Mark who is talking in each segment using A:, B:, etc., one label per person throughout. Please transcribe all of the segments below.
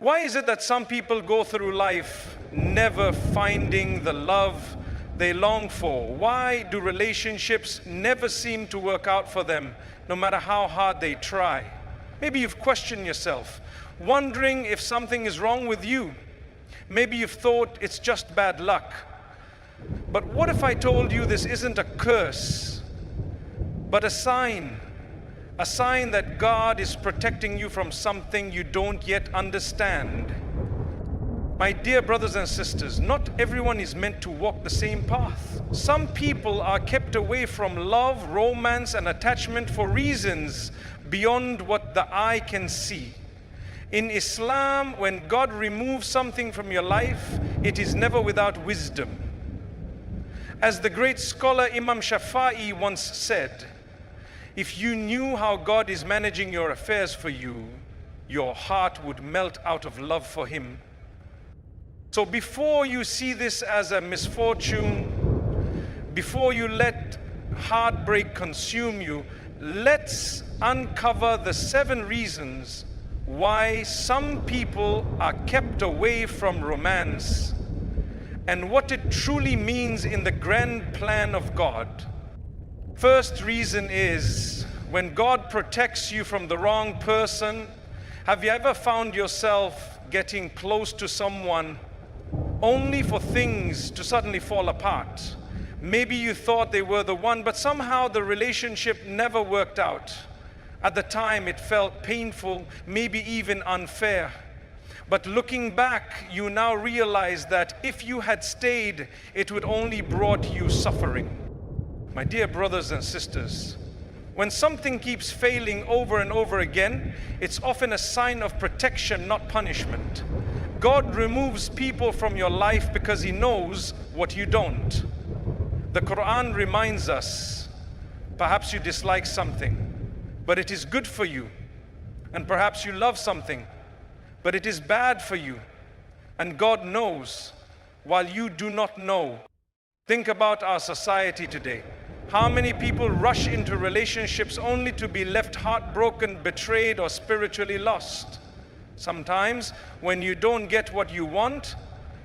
A: Why is it that some people go through life never finding the love they long for? Why do relationships never seem to work out for them, no matter how hard they try? Maybe you've questioned yourself, wondering if something is wrong with you. Maybe you've thought it's just bad luck. But what if I told you this isn't a curse, but a sign that God is protecting you from something you don't yet understand? My dear brothers and sisters, not everyone is meant to walk the same path. Some people are kept away from love, romance, and attachment for reasons beyond what the eye can see. In Islam, when God removes something from your life, it is never without wisdom. As the great scholar Imam Shafi'i once said, if you knew how God is managing your affairs for you, your heart would melt out of love for Him. So before you see this as a misfortune, before you let heartbreak consume you, let's uncover the 7 reasons why some people are kept away from romance and what it truly means in the grand plan of God. First reason is, when God protects you from the wrong person, have you ever found yourself getting close to someone only for things to suddenly fall apart? Maybe you thought they were the one, but somehow the relationship never worked out. At the time it felt painful, maybe even unfair. But looking back, you now realize that if you had stayed, it would only brought you suffering. My dear brothers and sisters, when something keeps failing over and over again, it's often a sign of protection, not punishment. God removes people from your life because He knows what you don't. The Quran reminds us, perhaps you dislike something, but it is good for you. And perhaps you love something, but it is bad for you. And God knows, while you do not know. Think about our society today. How many people rush into relationships only to be left heartbroken, betrayed, or spiritually lost? Sometimes, when you don't get what you want,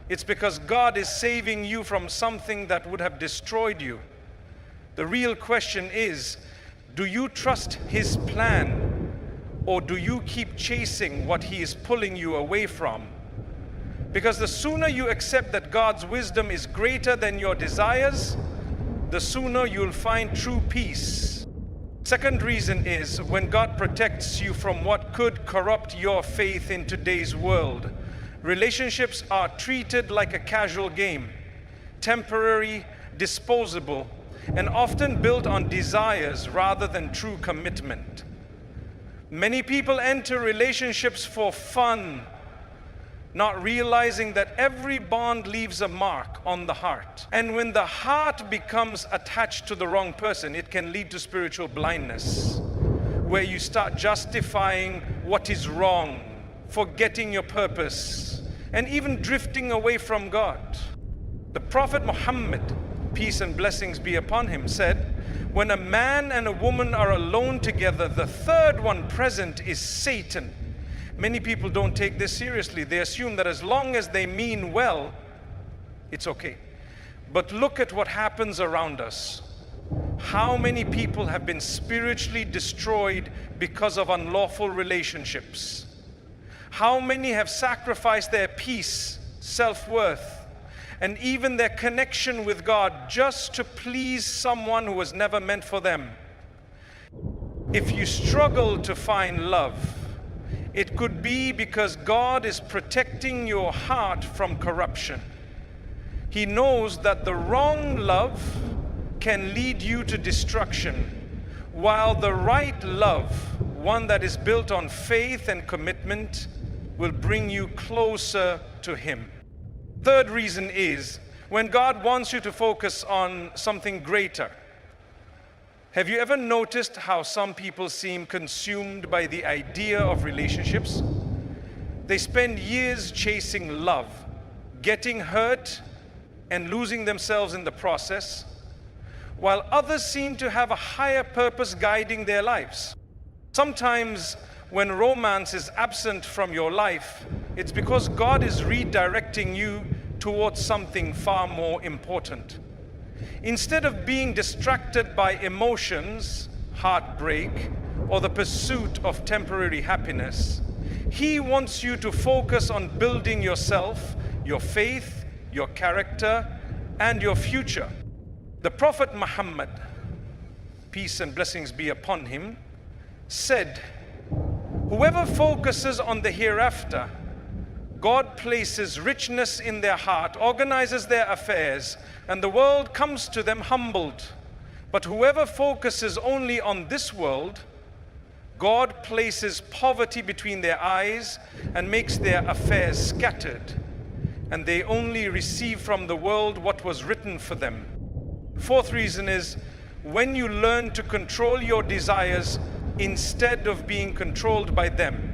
A: it's because God is saving you from something that would have destroyed you. The real question is, do you trust His plan, or do you keep chasing what He is pulling you away from? Because the sooner you accept that God's wisdom is greater than your desires, the sooner you'll find true peace. Second reason is, when God protects you from what could corrupt your faith in today's world. Relationships are treated like a casual game, temporary, disposable, and often built on desires rather than true commitment. Many people enter relationships for fun, not realizing that every bond leaves a mark on the heart. And when the heart becomes attached to the wrong person, it can lead to spiritual blindness, where you start justifying what is wrong, forgetting your purpose, and even drifting away from God. The Prophet Muhammad, peace and blessings be upon him, said, when a man and a woman are alone together, the third one present is Satan. Many people don't take this seriously. They assume that as long as they mean well, it's okay. But look at what happens around us. How many people have been spiritually destroyed because of unlawful relationships? How many have sacrificed their peace, self-worth, and even their connection with God just to please someone who was never meant for them? If you struggle to find love, it could be because God is protecting your heart from corruption. He knows that the wrong love can lead you to destruction, while the right love, one that is built on faith and commitment, will bring you closer to Him. Third reason is, when God wants you to focus on something greater. Have you ever noticed how some people seem consumed by the idea of relationships? They spend years chasing love, getting hurt, and losing themselves in the process, while others seem to have a higher purpose guiding their lives. Sometimes, when romance is absent from your life, It's because God is redirecting you towards something far more important. Instead of being distracted by emotions, heartbreak, or the pursuit of temporary happiness, He wants you to focus on building yourself, your faith, your character, and your future. The Prophet Muhammad, peace and blessings be upon him, said, "Whoever focuses on the hereafter, God places richness in their heart, organizes their affairs, and the world comes to them humbled. But whoever focuses only on this world, God places poverty between their eyes and makes their affairs scattered, and they only receive from the world what was written for them." Fourth reason is, when you learn to control your desires instead of being controlled by them.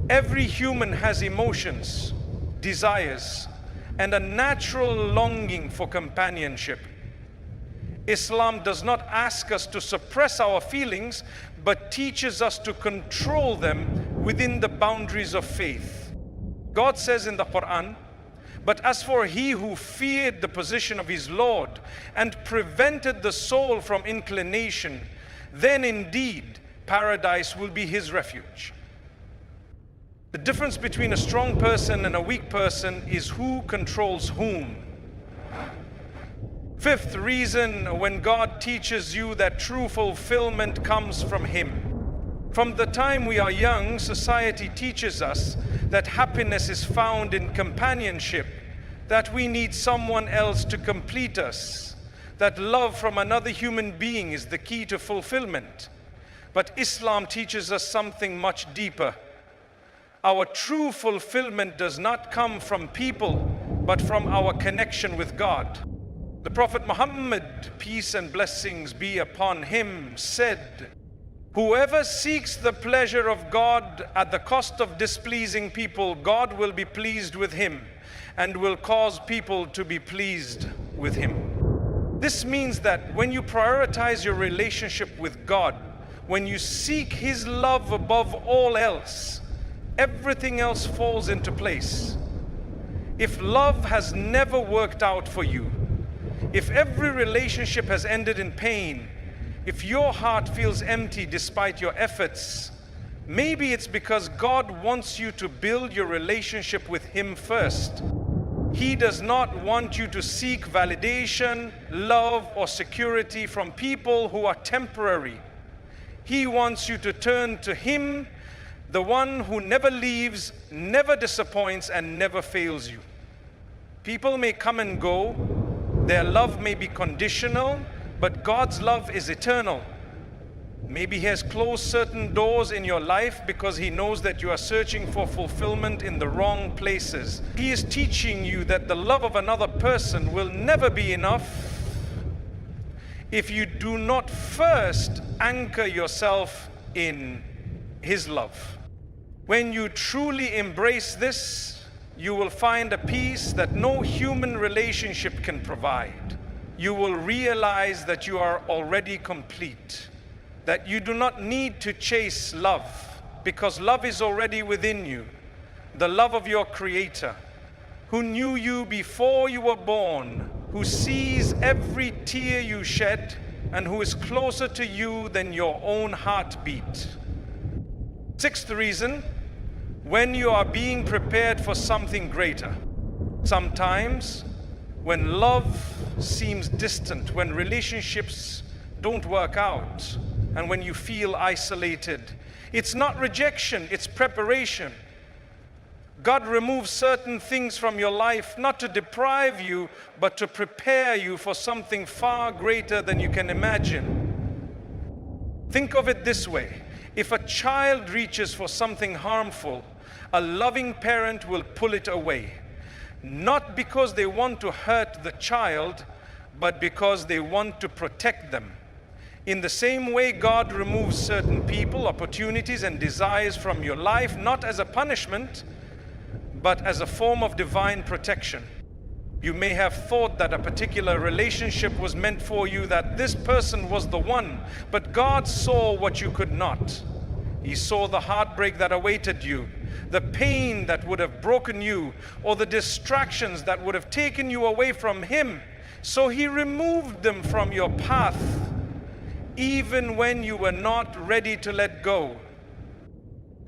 A: Every human has emotions, desires, and a natural longing for companionship. Islam does not ask us to suppress our feelings, but teaches us to control them within the boundaries of faith. God says in the Quran, "But as for he who feared the position of his Lord and prevented the soul from inclination, then indeed paradise will be his refuge." The difference between a strong person and a weak person is who controls whom. Fifth reason, when God teaches you that true fulfillment comes from Him. From the time we are young, society teaches us that happiness is found in companionship, that we need someone else to complete us, that love from another human being is the key to fulfillment. But Islam teaches us something much deeper. Our true fulfillment does not come from people, but from our connection with God. The Prophet Muhammad, peace and blessings be upon him, said, "Whoever seeks the pleasure of God at the cost of displeasing people, God will be pleased with him and will cause people to be pleased with him." This means that when you prioritize your relationship with God, when you seek His love above all else, everything else falls into place. If love has never worked out for you, if every relationship has ended in pain, if your heart feels empty despite your efforts, maybe it's because God wants you to build your relationship with Him first. He does not want you to seek validation, love, or security from people who are temporary. He wants you to turn to Him, the one who never leaves, never disappoints, and never fails you. People may come and go, their love may be conditional, but God's love is eternal. Maybe He has closed certain doors in your life because He knows that you are searching for fulfillment in the wrong places. He is teaching you that the love of another person will never be enough if you do not first anchor yourself in His love. When you truly embrace this, you will find a peace that no human relationship can provide. You will realize that you are already complete, that you do not need to chase love, because love is already within you. The love of your Creator, who knew you before you were born, who sees every tear you shed, and who is closer to you than your own heartbeat. Sixth reason, when you are being prepared for something greater. Sometimes, when love seems distant, when relationships don't work out, and when you feel isolated, it's not rejection, it's preparation. God removes certain things from your life, not to deprive you, but to prepare you for something far greater than you can imagine. Think of it this way. If a child reaches for something harmful, a loving parent will pull it away. Not because they want to hurt the child, but because they want to protect them. In the same way, God removes certain people, opportunities, and desires from your life, not as a punishment, but as a form of divine protection. You may have thought that a particular relationship was meant for you, that this person was the one, but God saw what you could not. He saw the heartbreak that awaited you, the pain that would have broken you, or the distractions that would have taken you away from Him. So He removed them from your path, even when you were not ready to let go.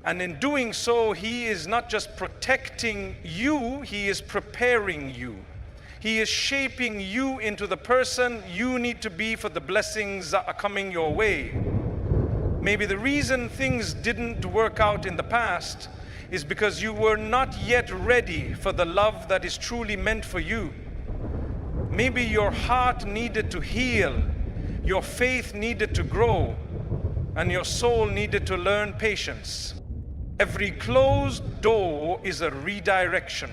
A: And in doing so, He is not just protecting you, He is preparing you. He is shaping you into the person you need to be for the blessings that are coming your way. Maybe the reason things didn't work out in the past is because you were not yet ready for the love that is truly meant for you. Maybe your heart needed to heal, your faith needed to grow, and your soul needed to learn patience. Every closed door is a redirection.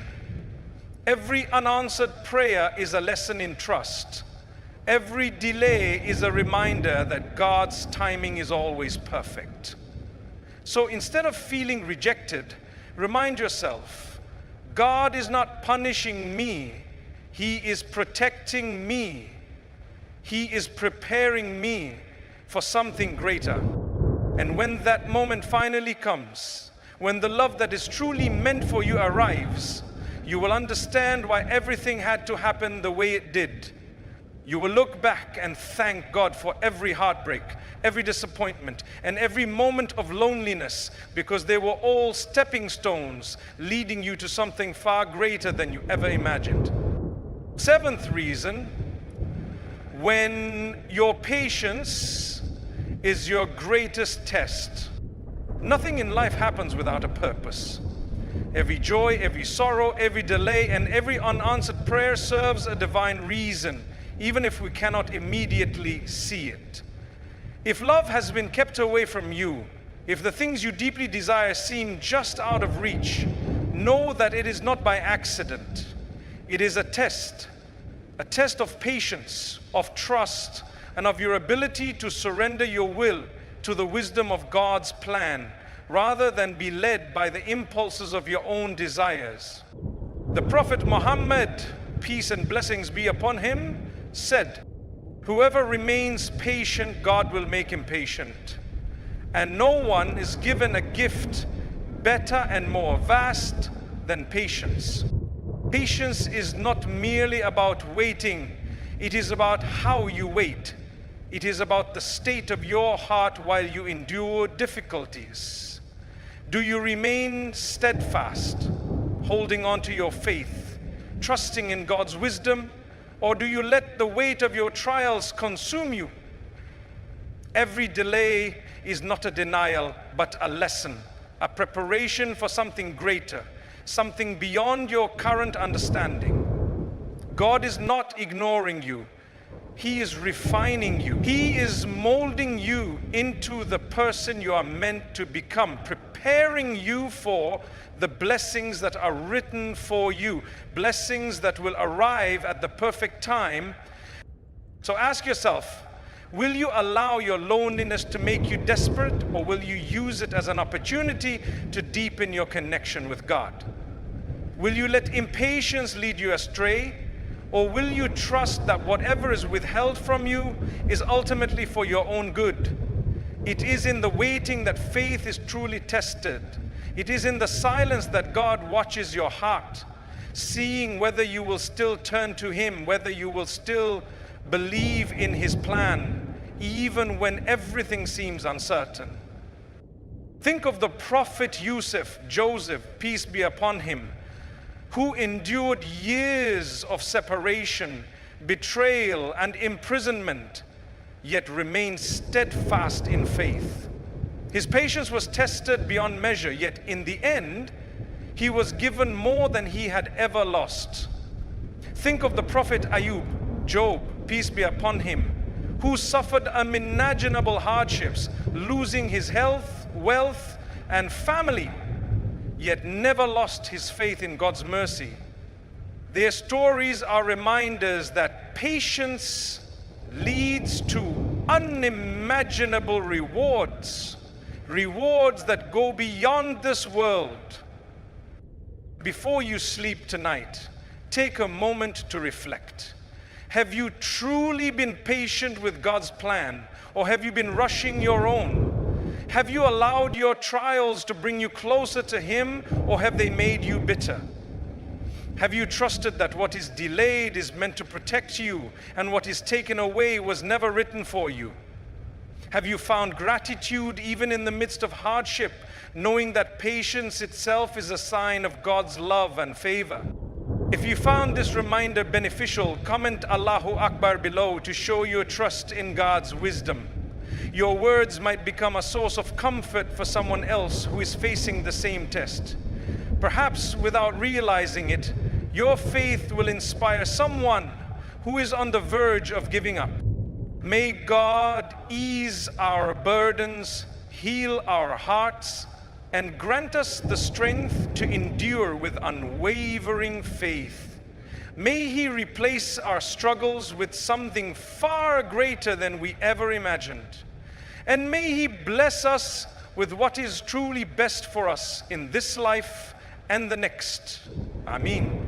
A: Every unanswered prayer is a lesson in trust. Every delay is a reminder that God's timing is always perfect. So instead of feeling rejected, remind yourself, God is not punishing me. He is protecting me. He is preparing me for something greater. And when that moment finally comes, when the love that is truly meant for you arrives, you will understand why everything had to happen the way it did. You will look back and thank God for every heartbreak, every disappointment, and every moment of loneliness, because they were all stepping stones leading you to something far greater than you ever imagined. Seventh reason, when your patience is your greatest test. Nothing in life happens without a purpose. Every joy, every sorrow, every delay, and every unanswered prayer serves a divine reason, even if we cannot immediately see it. If love has been kept away from you, if the things you deeply desire seem just out of reach, know that it is not by accident. It is a test of patience, of trust, and of your ability to surrender your will to the wisdom of God's plan, rather than be led by the impulses of your own desires. The Prophet Muhammad, peace and blessings be upon him, said, "Whoever remains patient, God will make him patient. And no one is given a gift better and more vast than patience." Patience is not merely about waiting, it is about how you wait. It is about the state of your heart while you endure difficulties. Do you remain steadfast, holding on to your faith, trusting in God's wisdom, or do you let the weight of your trials consume you? Every delay is not a denial, but a lesson, a preparation for something greater, something beyond your current understanding. God is not ignoring you. He is refining you. He is molding you into the person you are meant to become, preparing you for the blessings that are written for you, blessings that will arrive at the perfect time. So ask yourself, will you allow your loneliness to make you desperate, or will you use it as an opportunity to deepen your connection with God? Will you let impatience lead you astray? Or will you trust that whatever is withheld from you is ultimately for your own good? It is in the waiting that faith is truly tested. It is in the silence that God watches your heart, seeing whether you will still turn to Him, whether you will still believe in His plan, even when everything seems uncertain. Think of the prophet Joseph, peace be upon him, who endured years of separation, betrayal, and imprisonment, yet remained steadfast in faith. His patience was tested beyond measure, yet in the end, he was given more than he had ever lost. Think of the prophet Job, peace be upon him, who suffered unimaginable hardships, losing his health, wealth, and family, yet never lost his faith in God's mercy. Their stories are reminders that patience leads to unimaginable rewards that go beyond this world. Before you sleep tonight, take a moment to reflect. Have you truly been patient with God's plan, or have you been rushing your own? Have you allowed your trials to bring you closer to Him, or have they made you bitter? Have you trusted that what is delayed is meant to protect you, and what is taken away was never written for you? Have you found gratitude even in the midst of hardship, knowing that patience itself is a sign of God's love and favor? If you found this reminder beneficial, comment Allahu Akbar below to show your trust in God's wisdom. Your words might become a source of comfort for someone else who is facing the same test. Perhaps without realizing it, your faith will inspire someone who is on the verge of giving up. May God ease our burdens, heal our hearts, and grant us the strength to endure with unwavering faith. May He replace our struggles with something far greater than we ever imagined. And may He bless us with what is truly best for us in this life and the next. Ameen.